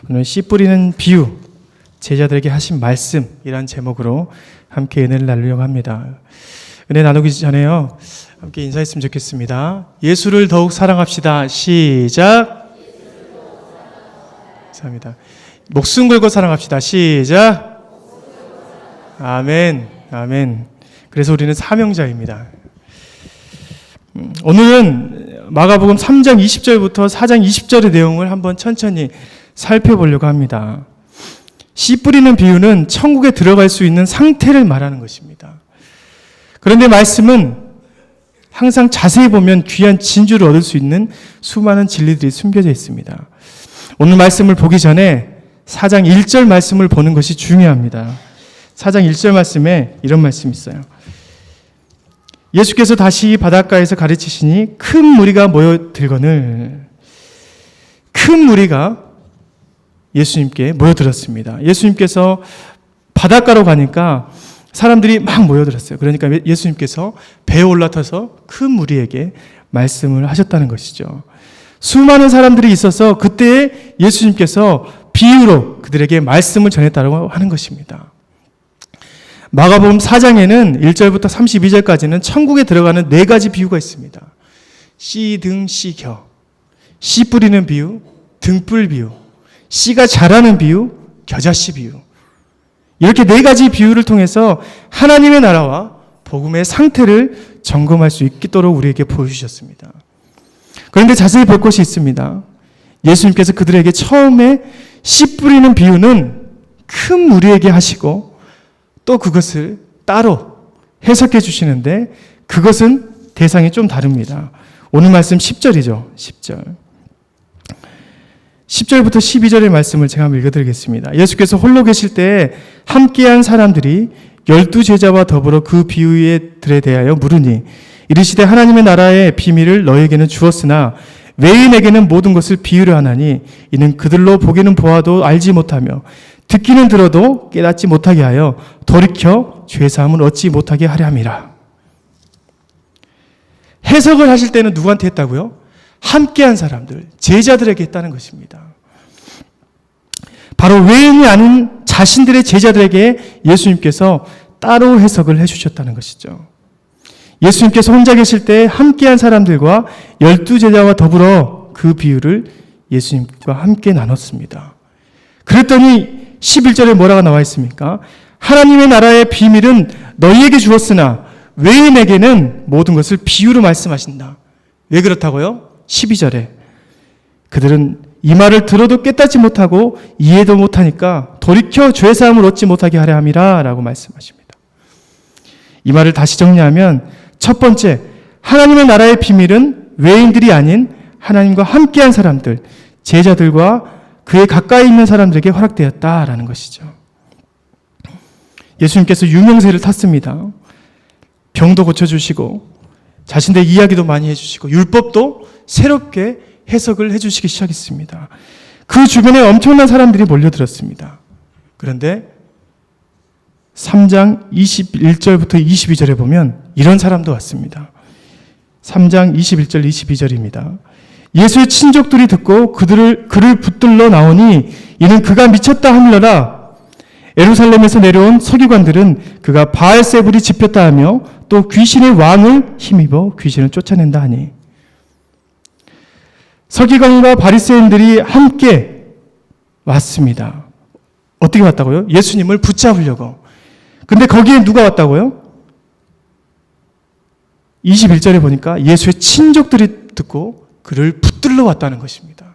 오늘 씨 뿌리는 비유, 제자들에게 하신 말씀이란 제목으로 함께 은혜를 나누려고 합니다. 은혜 나누기 전에요, 함께 인사했으면 좋겠습니다. 예수를 더욱 사랑합시다. 시작. 감사합니다. 목숨 걸고 사랑합시다. 시작. 아멘. 아멘. 그래서 우리는 사명자입니다. 오늘은 마가복음 3장 20절부터 4장 20절의 내용을 한번 천천히 살펴보려고 합니다. 씨 뿌리는 비유는 천국에 들어갈 수 있는 상태를 말하는 것입니다. 그런데 말씀은 항상 자세히 보면 귀한 진주를 얻을 수 있는 수많은 진리들이 숨겨져 있습니다. 오늘 말씀을 보기 전에 4장 1절 말씀을 보는 것이 중요합니다. 4장 1절 말씀에 이런 말씀이 있어요. 예수께서 다시 바닷가에서 가르치시니 큰 무리가 모여들거늘. 큰 무리가 예수님께 모여들었습니다. 예수님께서 바닷가로 가니까 사람들이 막 모여들었어요. 그러니까 예수님께서 배에 올라타서 큰 무리에게 말씀을 하셨다는 것이죠. 수많은 사람들이 있어서 그때 예수님께서 비유로 그들에게 말씀을 전했다고 하는 것입니다. 마가복음 4장에는 1절부터 32절까지는 천국에 들어가는 4가지 비유가 있습니다. 씨 등 씨 겨, 씨 뿌리는 비유, 등불 비유, 씨가 자라는 비유, 겨자씨 비유. 이렇게 4가지 비유를 통해서 하나님의 나라와 복음의 상태를 점검할 수 있도록 우리에게 보여주셨습니다. 그런데 자세히 볼 것이 있습니다. 예수님께서 그들에게 처음에 씨 뿌리는 비유는 큰 무리에게 하시고 또 그것을 따로 해석해 주시는데 그것은 대상이 좀 다릅니다. 오늘 말씀 10절이죠. 10절. 10절부터 12절의 말씀을 제가 한번 읽어드리겠습니다. 예수께서 홀로 계실 때 함께한 사람들이 12제자와 더불어 그 비유들에 대하여 물으니 이르시되 하나님의 나라의 비밀을 너희에게는 주었으나 외인에게는 모든 것을 비유로 하나니 이는 그들로 보기는 보아도 알지 못하며 듣기는 들어도 깨닫지 못하게 하여 돌이켜 죄사함을 얻지 못하게 하려 함이라. 해석을 하실 때는 누구한테 했다고요? 함께한 사람들, 제자들에게 했다는 것입니다. 바로 외인이 아닌 자신들의 제자들에게 예수님께서 따로 해석을 해주셨다는 것이죠. 예수님께서 혼자 계실 때 함께한 사람들과 12제자와 더불어 그 비유를 예수님과 함께 나눴습니다. 그랬더니 11절에 뭐라고 나와 있습니까? 하나님의 나라의 비밀은 너희에게 주었으나 외인에게는 모든 것을 비유로 말씀하신다. 왜 그렇다고요? 12절에 그들은 이 말을 들어도 깨닫지 못하고 이해도 못하니까 돌이켜 죄사함을 얻지 못하게 하려 함이라 라고 말씀하십니다. 이 말을 다시 정리하면 첫 번째, 하나님의 나라의 비밀은 외인들이 아닌 하나님과 함께한 사람들, 제자들과 그에 가까이 있는 사람들에게 허락되었다라는 것이죠. 예수님께서 유명세를 탔습니다. 병도 고쳐주시고 자신의 이야기도 많이 해주시고 율법도 새롭게 해석을 해주시기 시작했습니다. 그 주변에 엄청난 사람들이 몰려들었습니다. 그런데 3장 21절부터 22절에 보면 이런 사람도 왔습니다. 3장 21절 22절입니다. 예수의 친족들이 듣고 그를 붙들러 나오니 이는 그가 미쳤다 하밀러라. 예루살렘에서 내려온 서기관들은 그가 바알세불이 집혔다 하며 또 귀신의 왕을 힘입어 귀신을 쫓아낸다 하니. 서기관과 바리새인들이 함께 왔습니다. 어떻게 왔다고요? 예수님을 붙잡으려고. 근데 거기에 누가 왔다고요? 21절에 보니까 예수의 친족들이 듣고 그를 붙들러 왔다는 것입니다.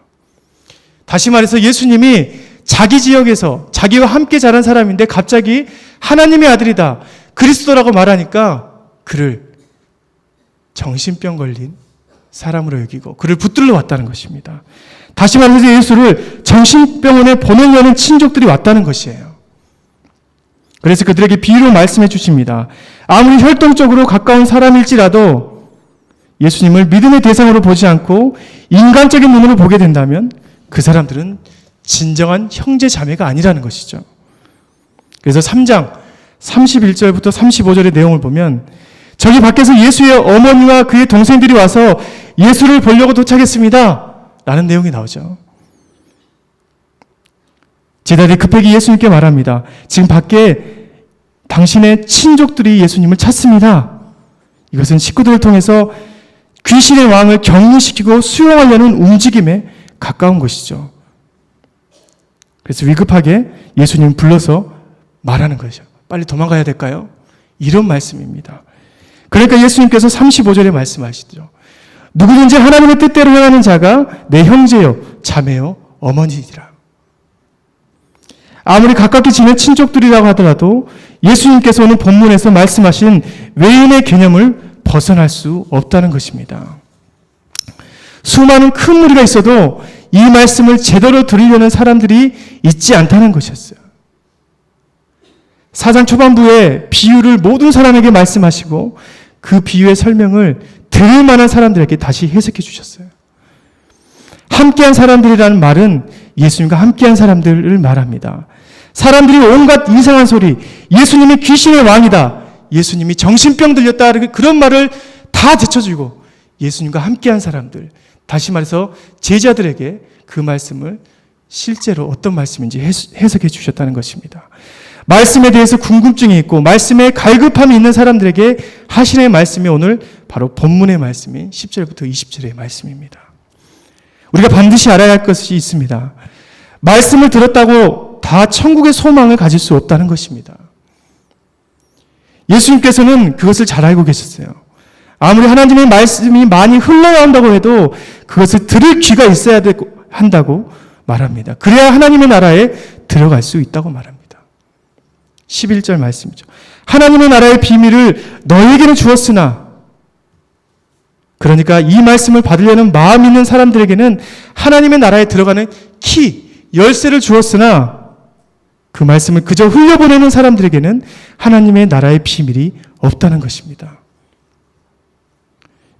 다시 말해서 예수님이 자기 지역에서 자기와 함께 자란 사람인데 갑자기 하나님의 아들이다, 그리스도라고 말하니까 그를 정신병 걸린 사람으로 여기고 그를 붙들러 왔다는 것입니다. 다시 말해서 예수를 정신병원에 보내려는 친족들이 왔다는 것이에요. 그래서 그들에게 비유로 말씀해 주십니다. 아무리 혈통적으로 가까운 사람일지라도 예수님을 믿음의 대상으로 보지 않고 인간적인 눈으로 보게 된다면 그 사람들은 진정한 형제 자매가 아니라는 것이죠. 그래서 3장 31절부터 35절의 내용을 보면 저기 밖에서 예수의 어머니와 그의 동생들이 와서 예수를 보려고 도착했습니다 라는 내용이 나오죠. 제자들이 급하게 예수님께 말합니다. 지금 밖에 당신의 친족들이 예수님을 찾습니다. 이것은 식구들을 통해서 귀신의 왕을 격리시키고 수용하려는 움직임에 가까운 것이죠. 그래서 위급하게 예수님 불러서 말하는 것이죠. 빨리 도망가야 될까요? 이런 말씀입니다. 그러니까 예수님께서 35절에 말씀하시죠. 누구든지 하나님의 뜻대로 행하는 자가 내 형제요, 자매요, 어머니이라. 아무리 가깝게 지낸 친족들이라고 하더라도 예수님께서 오늘 본문에서 말씀하신 외인의 개념을 벗어날 수 없다는 것입니다. 수많은 큰 무리가 있어도 이 말씀을 제대로 들으려는 사람들이 있지 않다는 것이었어요. 4장 초반부에 비유를 모든 사람에게 말씀하시고 그 비유의 설명을 들을 만한 사람들에게 다시 해석해 주셨어요. 함께한 사람들이라는 말은 예수님과 함께한 사람들을 말합니다. 사람들이 온갖 이상한 소리, 예수님이 귀신의 왕이다, 예수님이 정신병 들렸다, 그런 말을 다 제쳐주고 예수님과 함께한 사람들, 다시 말해서 제자들에게 그 말씀을 실제로 어떤 말씀인지 해석해 주셨다는 것입니다. 말씀에 대해서 궁금증이 있고 말씀에 갈급함이 있는 사람들에게 하시는 말씀이 오늘 바로 본문의 말씀인 10절부터 20절의 말씀입니다. 우리가 반드시 알아야 할 것이 있습니다. 말씀을 들었다고 다 천국의 소망을 가질 수 없다는 것입니다. 예수님께서는 그것을 잘 알고 계셨어요. 아무리 하나님의 말씀이 많이 흘러나온다고 해도 그것을 들을 귀가 있어야 한다고 말합니다. 그래야 하나님의 나라에 들어갈 수 있다고 말합니다. 11절 말씀이죠. 하나님의 나라의 비밀을 너에게는 주었으나, 그러니까 이 말씀을 받으려는 마음 있는 사람들에게는 하나님의 나라에 들어가는 키, 열쇠를 주었으나 그 말씀을 그저 흘려보내는 사람들에게는 하나님의 나라의 비밀이 없다는 것입니다.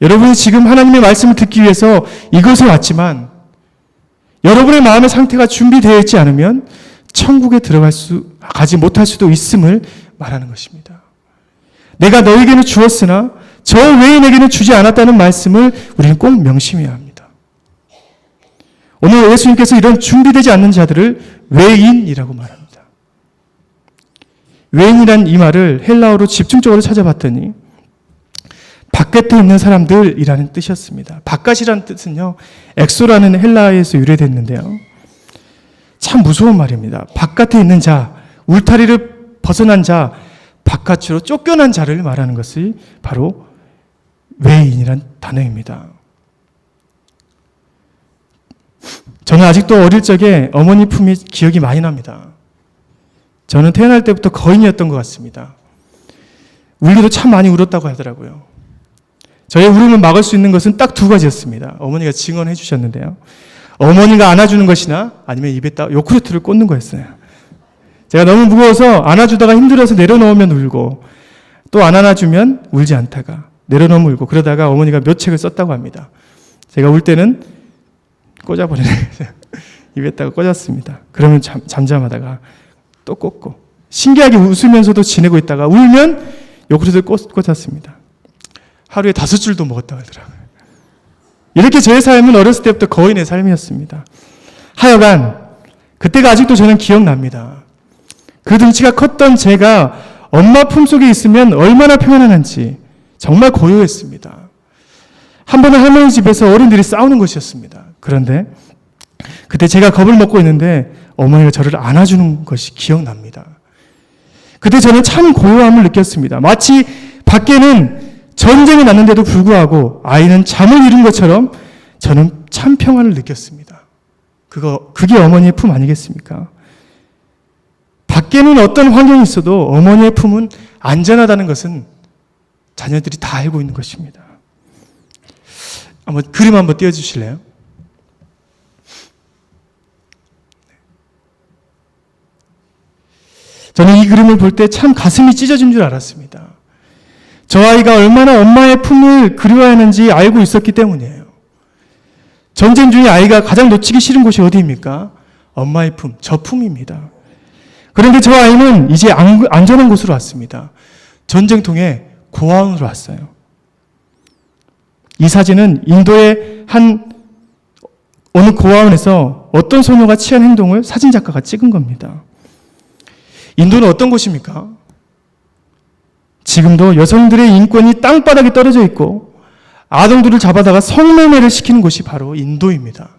여러분이 지금 하나님의 말씀을 듣기 위해서 이곳에 왔지만 여러분의 마음의 상태가 준비되어 있지 않으면 천국에 가지 못할 수도 있음을 말하는 것입니다. 내가 너에게는 주었으나 저 외인에게는 주지 않았다는 말씀을 우리는 꼭 명심해야 합니다. 오늘 예수님께서 이런 준비되지 않는 자들을 외인이라고 말합니다. 외인이란 이 말을 헬라어로 집중적으로 찾아봤더니 바깥에 있는 사람들이라는 뜻이었습니다. 바깥이라는 뜻은요, 엑소라는 헬라어에서 유래됐는데요. 참 무서운 말입니다. 바깥에 있는 자, 울타리를 벗어난 자, 바깥으로 쫓겨난 자를 말하는 것이 바로 외인이란 단어입니다. 저는 아직도 어릴 적에 어머니 품이 기억이 많이 납니다. 저는 태어날 때부터 거인이었던 것 같습니다. 울기도 참 많이 울었다고 하더라고요. 저의 울음을 막을 수 있는 것은 딱 두 가지였습니다. 어머니가 증언해 주셨는데요. 어머니가 안아주는 것이나 아니면 입에다 요구르트를 꽂는 거였어요. 제가 너무 무거워서 안아주다가 힘들어서 내려놓으면 울고, 또 안 안아주면 울지 않다가 내려놓으면 울고, 그러다가 어머니가 몇 책을 썼다고 합니다. 제가 울 때는 꽂아버리는 거예요. 입에다가 꽂았습니다. 그러면 잠잠하다가 또 꽂고, 신기하게 웃으면서도 지내고 있다가 울면 요구르트를 꽂았습니다. 하루에 5줄도 먹었다고 하더라고요. 이렇게 제 삶은 어렸을 때부터 거인의 삶이었습니다. 하여간 그때가 아직도 저는 기억납니다. 그 등치가 컸던 제가 엄마 품속에 있으면 얼마나 평안한지 정말 고요했습니다. 한 번은 할머니 집에서 어른들이 싸우는 것이었습니다. 그런데 그때 제가 겁을 먹고 있는데 어머니가 저를 안아주는 것이 기억납니다. 그때 저는 참 고요함을 느꼈습니다. 마치 밖에는 전쟁이 났는데도 불구하고 아이는 잠을 이룬 것처럼 저는 참 평안을 느꼈습니다. 그게 어머니의 품 아니겠습니까? 밖에는 어떤 환경이 있어도 어머니의 품은 안전하다는 것은 자녀들이 다 알고 있는 것입니다. 그림 한번 띄워주실래요? 저는 이 그림을 볼 때 참 가슴이 찢어진 줄 알았습니다. 저 아이가 얼마나 엄마의 품을 그리워하는지 알고 있었기 때문이에요. 전쟁 중에 아이가 가장 놓치기 싫은 곳이 어디입니까? 엄마의 품, 저 품입니다. 그런데 저 아이는 이제 안전한 곳으로 왔습니다. 전쟁통에 고아원으로 왔어요. 이 사진은 인도의 한 어느 고아원에서 어떤 소녀가 취한 행동을 사진작가가 찍은 겁니다. 인도는 어떤 곳입니까? 지금도 여성들의 인권이 땅바닥에 떨어져 있고 아동들을 잡아다가 성매매를 시키는 곳이 바로 인도입니다.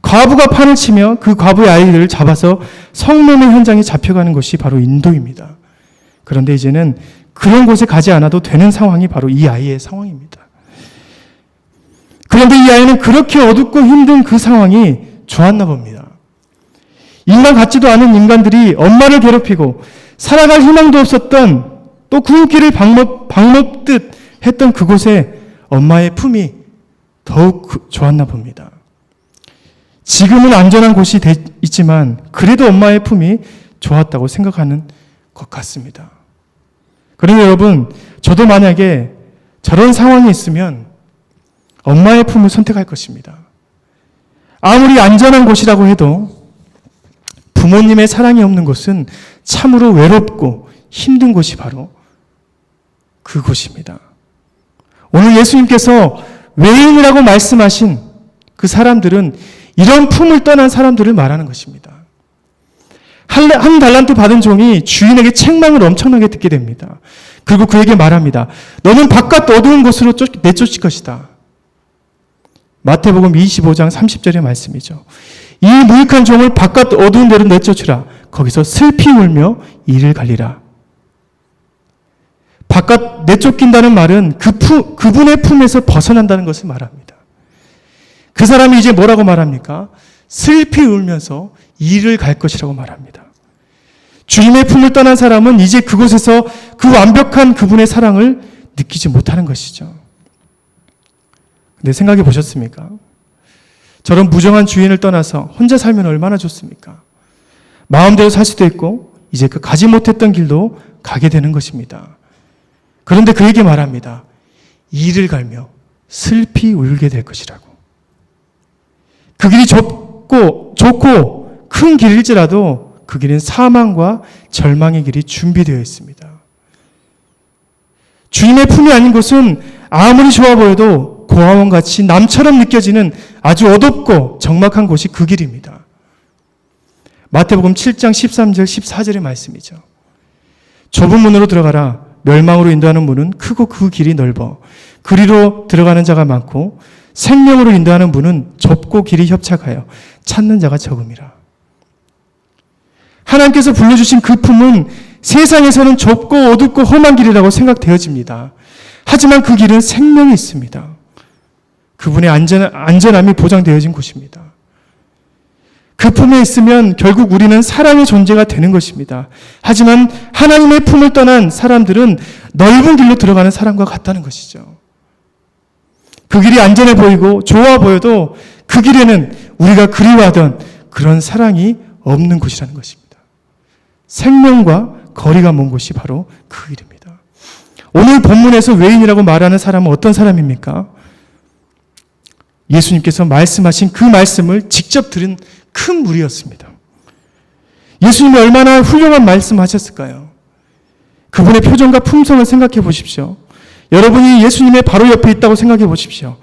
과부가 판을 치며 그 과부의 아이들을 잡아서 성매매 현장에 잡혀가는 곳이 바로 인도입니다. 그런데 이제는 그런 곳에 가지 않아도 되는 상황이 바로 이 아이의 상황입니다. 그런데 이 아이는 그렇게 어둡고 힘든 그 상황이 좋았나 봅니다. 인간 같지도 않은 인간들이 엄마를 괴롭히고 살아갈 희망도 없었던 또 구원길을 방법듯 했던 그곳에 엄마의 품이 더욱 좋았나 봅니다. 지금은 안전한 곳이 있지만 그래도 엄마의 품이 좋았다고 생각하는 것 같습니다. 그런데 여러분, 저도 만약에 저런 상황이 있으면 엄마의 품을 선택할 것입니다. 아무리 안전한 곳이라고 해도 부모님의 사랑이 없는 곳은 참으로 외롭고 힘든 곳이 바로 그곳입니다. 오늘 예수님께서 외인이라고 말씀하신 그 사람들은 이런 품을 떠난 사람들을 말하는 것입니다. 한 달란트 받은 종이 주인에게 책망을 엄청나게 듣게 됩니다. 그리고 그에게 말합니다. 너는 바깥 어두운 곳으로 내쫓을 것이다. 마태복음 25장 30절의 말씀이죠. 이 무익한 종을 바깥 어두운 데로 내쫓으라. 거기서 슬피 울며 이를 갈리라. 바깥 내쫓긴다는 말은 그분의 품에서 벗어난다는 것을 말합니다. 그 사람이 이제 뭐라고 말합니까? 슬피 울면서 이를 갈 것이라고 말합니다. 주님의 품을 떠난 사람은 이제 그곳에서 그 완벽한 그분의 사랑을 느끼지 못하는 것이죠. 근데 생각해 보셨습니까? 저런 무정한 주인을 떠나서 혼자 살면 얼마나 좋습니까? 마음대로 살 수도 있고 이제 그 가지 못했던 길도 가게 되는 것입니다. 그런데 그에게 말합니다. 이를 갈며 슬피 울게 될 것이라고. 그 길이 좋고 큰 길일지라도 그 길은 사망과 절망의 길이 준비되어 있습니다. 주님의 품이 아닌 곳은 아무리 좋아 보여도 고아원같이 남처럼 느껴지는 아주 어둡고 적막한 곳이 그 길입니다. 마태복음 7장 13절 14절의 말씀이죠. 좁은 문으로 들어가라. 멸망으로 인도하는 문은 크고 그 길이 넓어 그리로 들어가는 자가 많고 생명으로 인도하는 문은 좁고 길이 협착하여 찾는 자가 적음이라. 하나님께서 불러주신 그 품은 세상에서는 좁고 어둡고 험한 길이라고 생각되어집니다. 하지만 그 길은 생명이 있습니다. 그분의 안전함이 보장되어진 곳입니다. 그 품에 있으면 결국 우리는 사랑의 존재가 되는 것입니다. 하지만 하나님의 품을 떠난 사람들은 넓은 길로 들어가는 사람과 같다는 것이죠. 그 길이 안전해 보이고 좋아 보여도 그 길에는 우리가 그리워하던 그런 사랑이 없는 곳이라는 것입니다. 생명과 거리가 먼 곳이 바로 그 길입니다. 오늘 본문에서 외인이라고 말하는 사람은 어떤 사람입니까? 예수님께서 말씀하신 그 말씀을 직접 들은 큰 무리였습니다. 예수님이 얼마나 훌륭한 말씀하셨을까요? 그분의 표정과 품성을 생각해 보십시오. 여러분이 예수님의 바로 옆에 있다고 생각해 보십시오.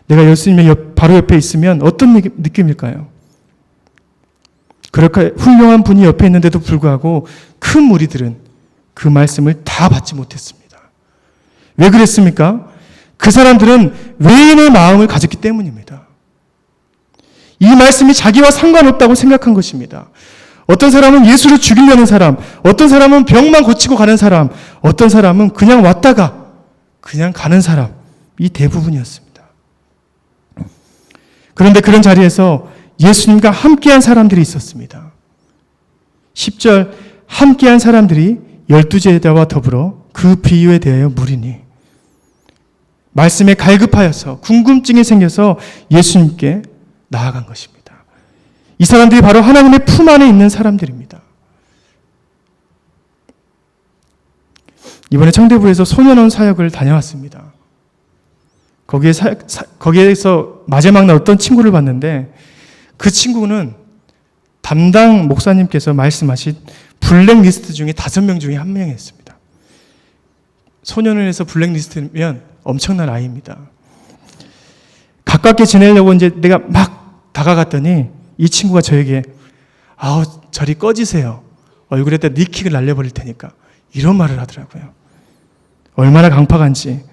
내가 예수님의 바로 옆에 있으면 어떤 느낌일까요? 그렇게 훌륭한 분이 옆에 있는데도 불구하고 큰 무리들은 그 말씀을 다 받지 못했습니다. 왜 그랬습니까? 그 사람들은 외인의 마음을 가졌기 때문입니다. 이 말씀이 자기와 상관없다고 생각한 것입니다. 어떤 사람은 예수를 죽이려는 사람, 어떤 사람은 병만 고치고 가는 사람, 어떤 사람은 그냥 왔다가 그냥 가는 사람, 이 대부분이었습니다. 그런데 그런 자리에서 예수님과 함께한 사람들이 있었습니다. 10절, 함께한 사람들이 12제자와 더불어 그 비유에 대하여 물으니 말씀에 갈급하여서 궁금증이 생겨서 예수님께 나아간 것입니다. 이 사람들이 바로 하나님의 품 안에 있는 사람들입니다. 이번에 청대부에서 소년원 사역을 다녀왔습니다. 거기에서 마지막 날 어떤 친구를 봤는데 그 친구는 담당 목사님께서 말씀하신 블랙리스트 중에 5명 중에 1명이었습니다. 소년원에서 블랙리스트면 엄청난 아이입니다. 가깝게 지내려고 이제 내가 막 다가갔더니 이 친구가 저에게 아우 저리 꺼지세요. 얼굴에다 니킥을 날려버릴 테니까 이런 말을 하더라고요. 얼마나 강팍한지.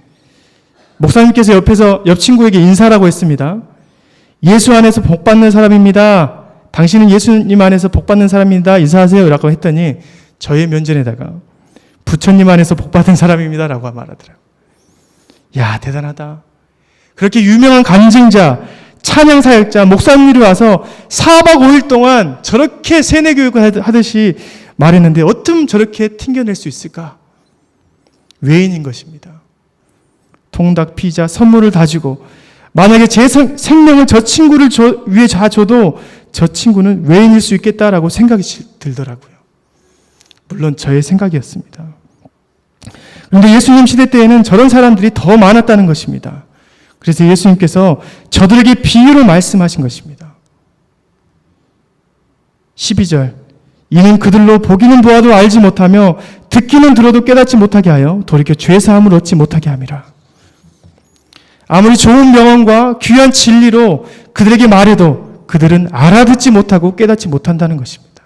목사님께서 옆에서 옆 친구에게 인사라고 했습니다. 예수 안에서 복받는 사람입니다. 당신은 예수님 안에서 복받는 사람입니다. 인사하세요 라고 했더니 저의 면전에다가 부처님 안에서 복받은 사람입니다 라고 말하더라고요. 야 대단하다. 그렇게 유명한 간증자, 찬양사역자, 목사님들이 와서 4박 5일 동안 저렇게 세뇌교육을 하듯이 말했는데 어쩜 저렇게 튕겨낼 수 있을까? 외인인 것입니다. 통닭, 피자, 선물을 다 주고 만약에 제 생명을 저 친구를 위해 다 줘도 저 친구는 외인일 수 있겠다라고 생각이 들더라고요. 물론 저의 생각이었습니다. 그런데 예수님 시대 때에는 저런 사람들이 더 많았다는 것입니다. 그래서 예수님께서 저들에게 비유로 말씀하신 것입니다. 12절 이는 그들로 보기는 보아도 알지 못하며 듣기는 들어도 깨닫지 못하게 하여 돌이켜 죄사함을 얻지 못하게 함이라. 아무리 좋은 명언과 귀한 진리로 그들에게 말해도 그들은 알아듣지 못하고 깨닫지 못한다는 것입니다.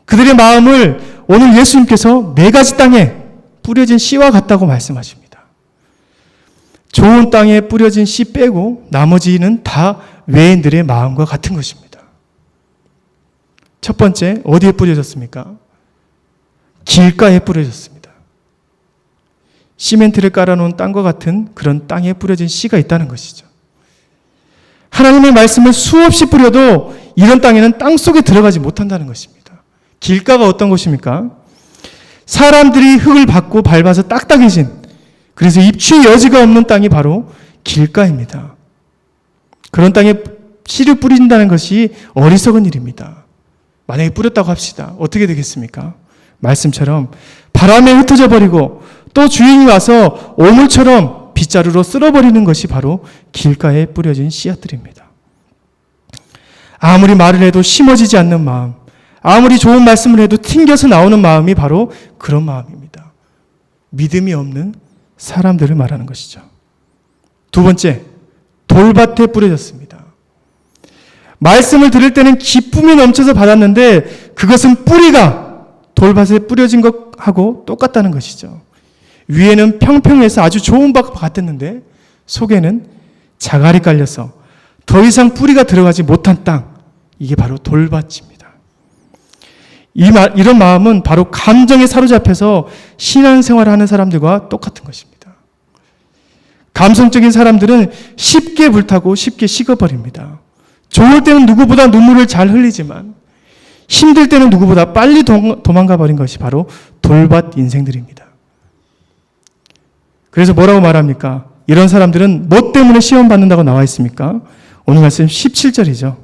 그들의 마음을 오늘 예수님께서 네 가지 땅에 뿌려진 씨와 같다고 말씀하십니다. 좋은 땅에 뿌려진 씨 빼고 나머지는 다 외인들의 마음과 같은 것입니다. 첫 번째, 어디에 뿌려졌습니까? 길가에 뿌려졌습니다. 시멘트를 깔아놓은 땅과 같은 그런 땅에 뿌려진 씨가 있다는 것이죠. 하나님의 말씀을 수없이 뿌려도 이런 땅에는 땅 속에 들어가지 못한다는 것입니다. 길가가 어떤 곳입니까? 사람들이 흙을 밟고 밟아서 딱딱해진, 그래서 입추의 여지가 없는 땅이 바로 길가입니다. 그런 땅에 씨를 뿌린다는 것이 어리석은 일입니다. 만약에 뿌렸다고 합시다. 어떻게 되겠습니까? 말씀처럼 바람에 흩어져 버리고 또 주인이 와서 오물처럼 빗자루로 쓸어버리는 것이 바로 길가에 뿌려진 씨앗들입니다. 아무리 말을 해도 심어지지 않는 마음, 아무리 좋은 말씀을 해도 튕겨서 나오는 마음이 바로 그런 마음입니다. 믿음이 없는 사람들을 말하는 것이죠. 두 번째, 돌밭에 뿌려졌습니다. 말씀을 들을 때는 기쁨이 넘쳐서 받았는데 그것은 뿌리가 돌밭에 뿌려진 것하고 똑같다는 것이죠. 위에는 평평해서 아주 좋은 밭 같았는데 속에는 자갈이 깔려서 더 이상 뿌리가 들어가지 못한 땅, 이게 바로 돌밭입니다. 이런 마음은 바로 감정에 사로잡혀서 신앙생활을 하는 사람들과 똑같은 것입니다. 감성적인 사람들은 쉽게 불타고 쉽게 식어버립니다. 좋을 때는 누구보다 눈물을 잘 흘리지만 힘들 때는 누구보다 빨리 도망가 버린 것이 바로 돌밭 인생들입니다. 그래서 뭐라고 말합니까? 이런 사람들은 뭐 때문에 시험 받는다고 나와 있습니까? 오늘 말씀 17절이죠.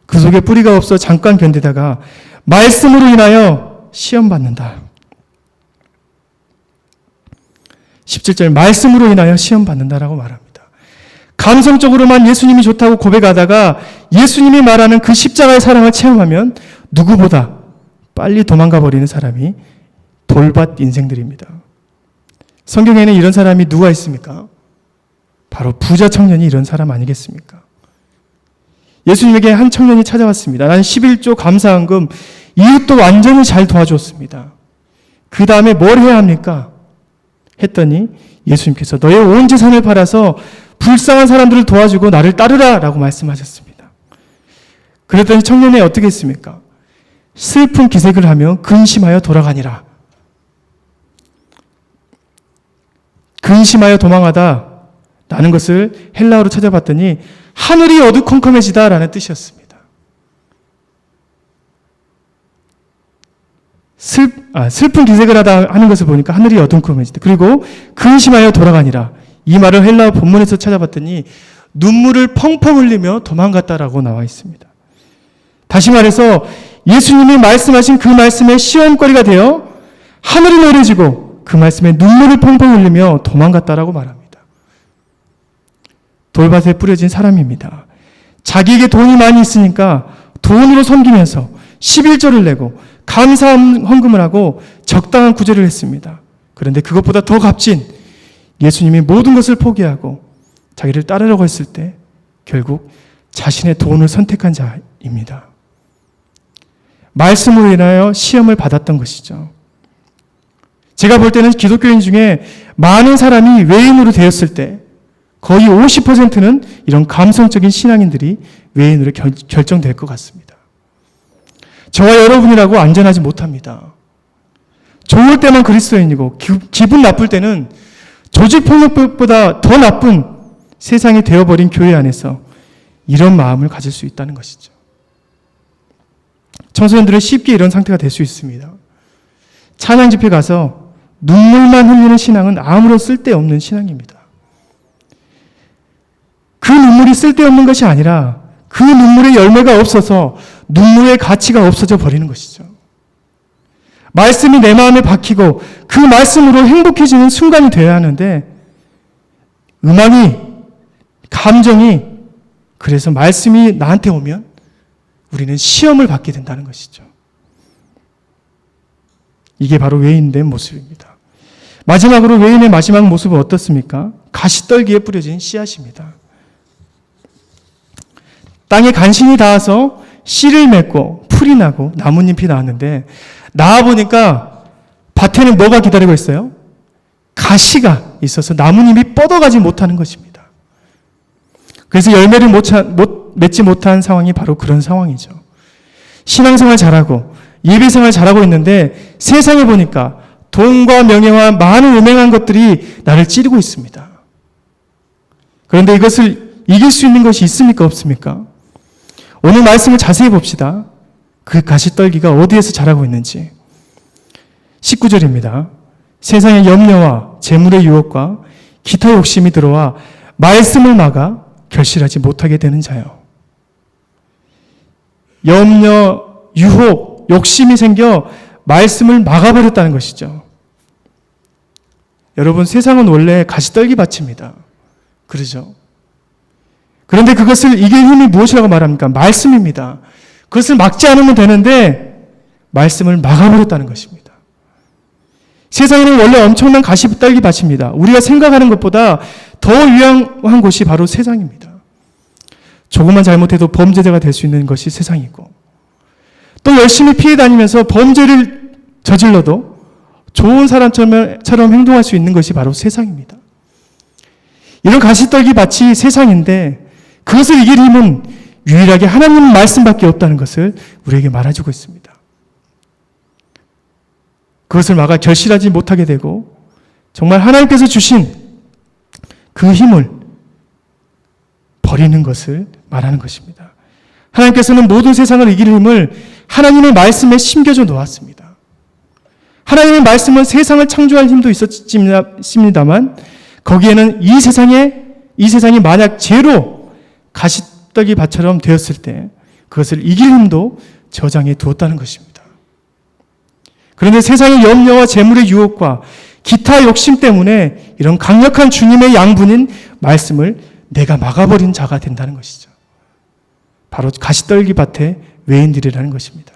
그 속에 뿌리가 없어 잠깐 견디다가 말씀으로 인하여 시험 받는다. 17절 말씀으로 인하여 시험 받는다라고 말합니다. 감성적으로만 예수님이 좋다고 고백하다가 예수님이 말하는 그 십자가의 사랑을 체험하면 누구보다 빨리 도망가 버리는 사람이 돌밭 인생들입니다. 성경에는 이런 사람이 누가 있습니까? 바로 부자 청년이 이런 사람 아니겠습니까? 예수님에게 한 청년이 찾아왔습니다. 난 11조 감사헌금, 이웃도 완전히 잘 도와줬습니다. 그 다음에 뭘 해야 합니까? 했더니 예수님께서 너의 온 재산을 팔아서 불쌍한 사람들을 도와주고 나를 따르라 라고 말씀하셨습니다. 그랬더니 청년이 어떻게 했습니까? 슬픈 기색을 하며 근심하여 돌아가니라. 근심하여 도망하다 라는 것을 헬라어로 찾아봤더니 하늘이 어두컴컴해지다 라는 뜻이었습니다. 슬픈 기색을 하다 하는 것을 보니까 하늘이 어두컴해지다. 그리고 근심하여 돌아가니라. 이 말을 헬라어 본문에서 찾아봤더니 눈물을 펑펑 흘리며 도망갔다라고 나와 있습니다. 다시 말해서 예수님이 말씀하신 그 말씀의 시험거리가 되어 하늘이 노래지고 그 말씀에 눈물을 펑펑 흘리며 도망갔다라고 말합니다. 돌밭에 뿌려진 사람입니다. 자기에게 돈이 많이 있으니까 돈으로 섬기면서 11조를 내고 감사헌금을 하고 적당한 구제를 했습니다. 그런데 그것보다 더 값진 예수님이 모든 것을 포기하고 자기를 따르려고 했을 때 결국 자신의 돈을 선택한 자입니다. 말씀으로 인하여 시험을 받았던 것이죠. 제가 볼 때는 기독교인 중에 많은 사람이 외인으로 되었을 때 거의 50%는 이런 감성적인 신앙인들이 외인으로 결정될 것 같습니다. 저와 여러분이라고 안전하지 못합니다. 좋을 때만 그리스도인이고 기분 나쁠 때는 조직폭력보다 더 나쁜 세상이 되어버린 교회 안에서 이런 마음을 가질 수 있다는 것이죠. 청소년들은 쉽게 이런 상태가 될 수 있습니다. 찬양 집회 가서 눈물만 흘리는 신앙은 아무런 쓸데없는 신앙입니다. 그 눈물이 쓸데없는 것이 아니라 그 눈물의 열매가 없어서 눈물의 가치가 없어져 버리는 것이죠. 말씀이 내 마음에 박히고 그 말씀으로 행복해지는 순간이 되어야 하는데 음악이, 감정이, 그래서 말씀이 나한테 오면 우리는 시험을 받게 된다는 것이죠. 이게 바로 외인된 모습입니다. 마지막으로 외인의 마지막 모습은 어떻습니까? 가시떨기에 뿌려진 씨앗입니다. 땅에 간신히 닿아서 씨를 맺고 풀이 나고 나뭇잎이 나왔는데 나와보니까 밭에는 뭐가 기다리고 있어요? 가시가 있어서 나뭇잎이 뻗어가지 못하는 것입니다. 그래서 열매를 맺지 못한 상황이 바로 그런 상황이죠. 신앙생활 잘하고 예배생활 잘하고 있는데 세상에 보니까 돈과 명예와 많은 음행한 것들이 나를 찌르고 있습니다. 그런데 이것을 이길 수 있는 것이 있습니까? 없습니까? 오늘 말씀을 자세히 봅시다. 그 가시떨기가 어디에서 자라고 있는지. 19절입니다. 세상의 염려와 재물의 유혹과 기타 욕심이 들어와 말씀을 막아 결실하지 못하게 되는 자요. 염려, 유혹, 욕심이 생겨 말씀을 막아버렸다는 것이죠. 여러분, 세상은 원래 가시떨기 밭입니다. 그러죠? 그런데 그것을 이길 힘이 무엇이라고 말합니까? 말씀입니다. 그것을 막지 않으면 되는데 말씀을 막아버렸다는 것입니다. 세상에는 원래 엄청난 가시떨기 밭입니다. 우리가 생각하는 것보다 더 유용한 곳이 바로 세상입니다. 조금만 잘못해도 범죄자가 될 수 있는 것이 세상이고 또 열심히 피해 다니면서 범죄를 저질러도 좋은 사람처럼 행동할 수 있는 것이 바로 세상입니다. 이런 가시떨기 밭이 세상인데 그것을 이길 힘은 유일하게 하나님 말씀밖에 없다는 것을 우리에게 말해주고 있습니다. 그것을 막아 결실하지 못하게 되고 정말 하나님께서 주신 그 힘을 버리는 것을 말하는 것입니다. 하나님께서는 모든 세상을 이길 힘을 하나님의 말씀에 심겨져 놓았습니다. 하나님의 말씀은 세상을 창조할 힘도 있었습니다만 거기에는 이 세상이 만약 죄로 가시떨기 밭처럼 되었을 때 그것을 이길 힘도 저장해 두었다는 것입니다. 그런데 세상의 염려와 재물의 유혹과 기타 욕심 때문에 이런 강력한 주님의 양분인 말씀을 내가 막아버린 자가 된다는 것이죠. 바로 가시떨기 밭의 외인들이라는 것입니다.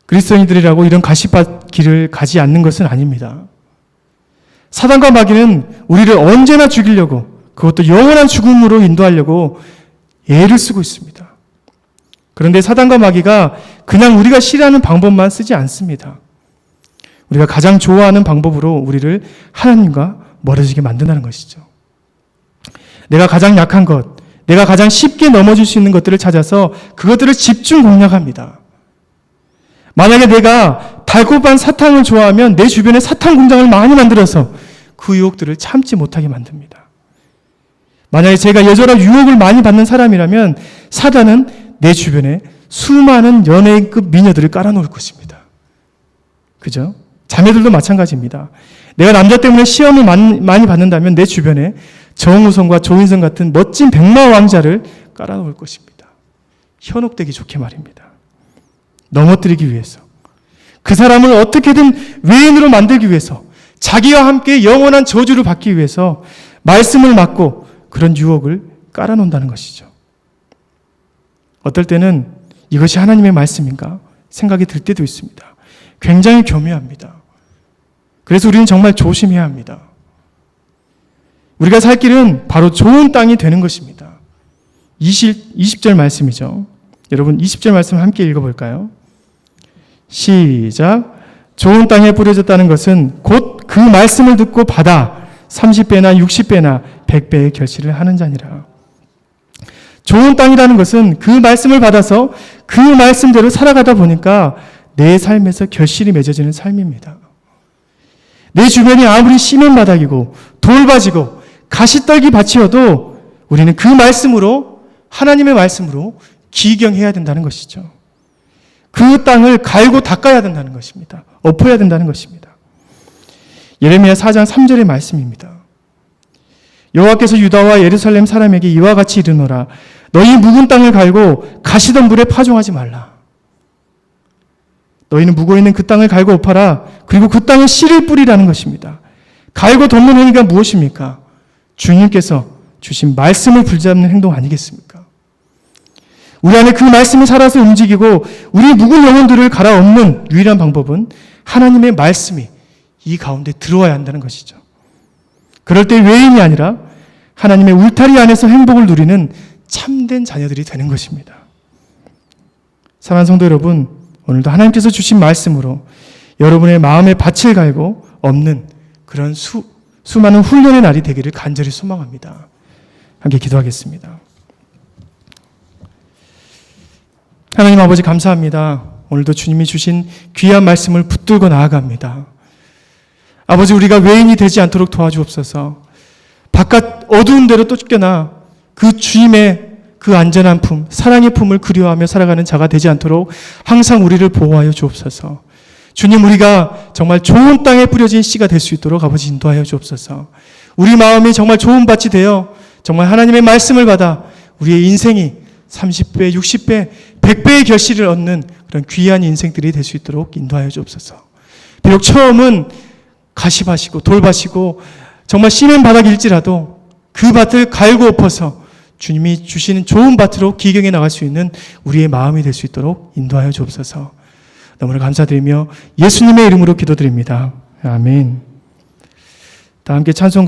그리스도인들이라고 이런 가시밭 길을 가지 않는 것은 아닙니다. 사단과 마귀는 우리를 언제나 죽이려고 그것도 영원한 죽음으로 인도하려고 애를 쓰고 있습니다. 그런데 사단과 마귀가 그냥 우리가 싫어하는 방법만 쓰지 않습니다. 우리가 가장 좋아하는 방법으로 우리를 하나님과 멀어지게 만든다는 것이죠. 내가 가장 약한 것, 내가 가장 쉽게 넘어질 수 있는 것들을 찾아서 그것들을 집중 공략합니다. 만약에 내가 달콤한 사탕을 좋아하면 내 주변에 사탕 공장을 많이 만들어서 그 유혹들을 참지 못하게 만듭니다. 만약에 제가 여전한 유혹을 많이 받는 사람이라면 사단은 내 주변에 수많은 연예인급 미녀들을 깔아놓을 것입니다. 그죠? 자매들도 마찬가지입니다. 내가 남자 때문에 시험을 많이 받는다면 내 주변에 정우성과 조인성 같은 멋진 백마 왕자를 깔아놓을 것입니다. 현혹되기 좋게 말입니다. 넘어뜨리기 위해서. 그 사람을 어떻게든 외인으로 만들기 위해서 자기와 함께 영원한 저주를 받기 위해서 말씀을 막고 그런 유혹을 깔아놓는다는 것이죠. 어떨 때는 이것이 하나님의 말씀인가 생각이 들 때도 있습니다. 굉장히 교묘합니다. 그래서 우리는 정말 조심해야 합니다. 우리가 살 길은 바로 좋은 땅이 되는 것입니다. 20절 말씀이죠. 여러분 20절 말씀을 함께 읽어볼까요? 시작. 좋은 땅에 뿌려졌다는 것은 곧 그 말씀을 듣고 받아 30배나 60배나 100배의 결실을 하는 자니라. 좋은 땅이라는 것은 그 말씀을 받아서 그 말씀대로 살아가다 보니까 내 삶에서 결실이 맺어지는 삶입니다. 내 주변이 아무리 시멘 바닥이고 돌밭이고 가시떨기 밭이어도 우리는 그 말씀으로, 하나님의 말씀으로 기경해야 된다는 것이죠. 그 땅을 갈고 닦아야 된다는 것입니다. 엎어야 된다는 것입니다. 예레미야 4장 3절의 말씀입니다. 여호와께서 유다와 예루살렘 사람에게 이와 같이 이르노라. 너희 묵은 땅을 갈고 가시던 물에 파종하지 말라. 너희는 묵어 있는 그 땅을 갈고 엎어라. 그리고 그 땅에 씨를 뿌리라는 것입니다. 갈고 덮는 행위가 무엇입니까? 주님께서 주신 말씀을 붙잡는 행동 아니겠습니까? 우리 안에 그 말씀이 살아서 움직이고 우리 묵은 영혼들을 갈아엎는 유일한 방법은 하나님의 말씀이 이 가운데 들어와야 한다는 것이죠. 그럴 때 외인이 아니라 하나님의 울타리 안에서 행복을 누리는 참된 자녀들이 되는 것입니다. 사랑하는 성도 여러분, 오늘도 하나님께서 주신 말씀으로 여러분의 마음의 밭을 갈고 엎는 그런 수많은 훈련의 날이 되기를 간절히 소망합니다. 함께 기도하겠습니다. 하나님 아버지 감사합니다. 오늘도 주님이 주신 귀한 말씀을 붙들고 나아갑니다. 아버지, 우리가 외인이 되지 않도록 도와주옵소서. 바깥 어두운 데로 또 쫓겨나 그 주님의 그 안전한 품, 사랑의 품을 그리워하며 살아가는 자가 되지 않도록 항상 우리를 보호하여 주옵소서. 주님, 우리가 정말 좋은 땅에 뿌려진 씨가 될 수 있도록 아버지 인도하여 주옵소서. 우리 마음이 정말 좋은 밭이 되어 정말 하나님의 말씀을 받아 우리의 인생이 30배, 60배, 100배의 결실을 얻는 그런 귀한 인생들이 될 수 있도록 인도하여 주옵소서. 비록 처음은 가시밭이고 돌밭이고 정말 시멘 바닥일지라도 그 밭을 갈고 엎어서 주님이 주시는 좋은 밭으로 기경해 나갈 수 있는 우리의 마음이 될 수 있도록 인도하여 주옵소서. 너무나 감사드리며 예수님의 이름으로 기도드립니다. 아멘. 다 함께 찬송가